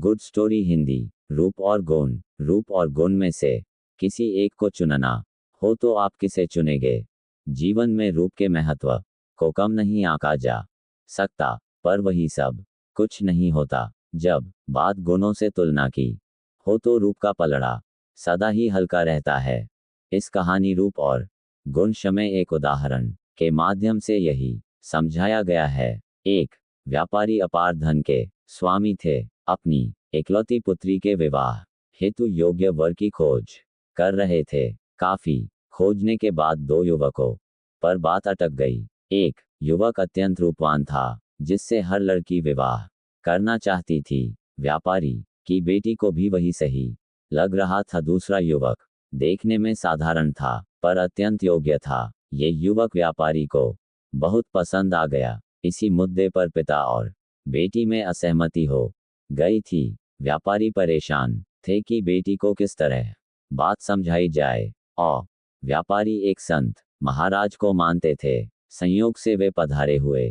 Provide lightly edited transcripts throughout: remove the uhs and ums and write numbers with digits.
Good story Hindi. रूप और गुण। रूप और गुण में से किसी एक को चुनना हो तो आप किसे चुनेंगे? जीवन में रूप के महत्व को कम नहीं आंका जा सकता, पर वही सब कुछ नहीं होता। जब बात गुणों से तुलना की हो तो रूप का पलड़ा सदा ही हल्का रहता है। इस कहानी रूप और गुण में एक उदाहरण के माध्यम से यही समझाया गया है। एक व्यापारी अपार धन के स्वामी थे। अपनी इकलौती पुत्री के विवाह हेतु योग्य वर की खोज कर रहे थे। काफी खोजने के बाद दो युवकों पर बात अटक गई। एक युवक अत्यंत रूपवान था, जिससे हर लड़की विवाह करना चाहती थी। व्यापारी की बेटी को भी वही सही लग रहा था। दूसरा युवक देखने में साधारण था, पर अत्यंत योग्य था। ये युवक व्यापारी को बहुत पसंद आ गया। इसी मुद्दे पर पिता और बेटी में असहमति हो गई थी। व्यापारी परेशान थे कि बेटी को किस तरह बात समझाई जाए। और व्यापारी एक संत महाराज को मानते थे। संयोग से वे पधारे हुए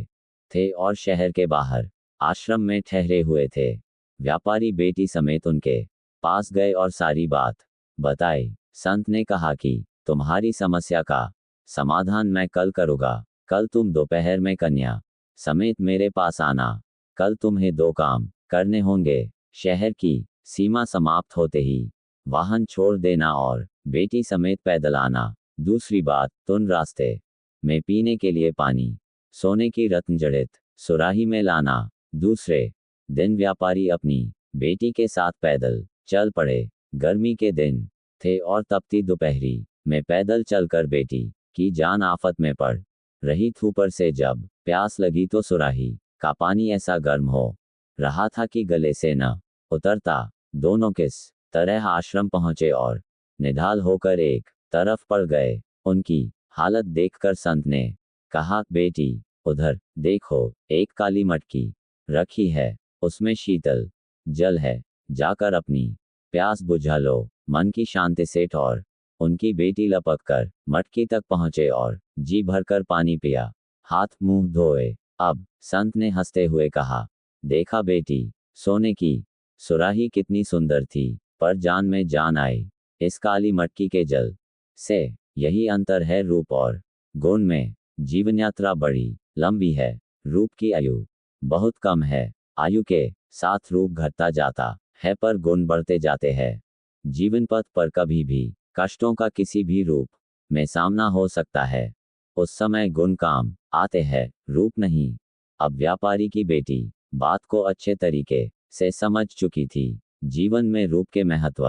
थे और शहर के बाहर आश्रम में ठहरे हुए थे। व्यापारी बेटी समेत उनके पास गए और सारी बात बताई। संत ने कहा कि तुम्हारी समस्या का समाधान मैं कल करूँगा। कल तुम दोपहर में कन्या समेत मेरे पास आना। कल तुम्हें दो काम करने होंगे। शहर की सीमा समाप्त होते ही वाहन छोड़ देना और बेटी समेत पैदल आना। दूसरी बात, तुम रास्ते में पीने के लिए पानी, सोने की रत्न जड़ित सुराही में लाना। दूसरे दिन व्यापारी अपनी बेटी के साथ पैदल चल पड़े। गर्मी के दिन थे और तपती दोपहरी में पैदल चलकर बेटी की जान आफत में पड़ रही थी। ऊपर से जब प्यास लगी तो सुराही का पानी ऐसा गर्म हो रहा था कि गले से न उतरता। दोनों किस तरह आश्रम पहुंचे और निढाल होकर एक तरफ पड़ गए। उनकी हालत देखकर संत ने कहा, बेटी उधर देखो, एक काली मटकी रखी है, उसमें शीतल जल है, जाकर अपनी प्यास बुझा लो। मन की शांति से और उनकी बेटी लपक कर मटकी तक पहुंचे और जी भरकर पानी पिया, हाथ मुंह धोए। अब संत ने हंसते हुए कहा, देखा बेटी, सोने की सुराही कितनी सुंदर थी, पर जान में जान आई इस काली मटकी के जल से। यही अंतर है रूप और गुण में। जीवन यात्रा बड़ी लंबी है, रूप की आयु बहुत कम है। आयु के साथ रूप घटता जाता है, पर गुण बढ़ते जाते हैं। जीवन पथ पर कभी भी कष्टों का किसी भी रूप में सामना हो सकता है। उस समय गुण काम आते हैं, रूप नहीं। अब व्यापारी की बेटी बात को अच्छे तरीके से समझ चुकी थी। जीवन में रूप के महत्व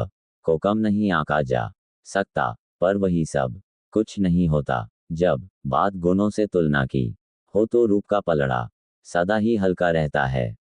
को कम नहीं आंका जा सकता, पर वही सब कुछ नहीं होता। जब बात गुणों से तुलना की हो तो रूप का पलड़ा सदा ही हल्का रहता है।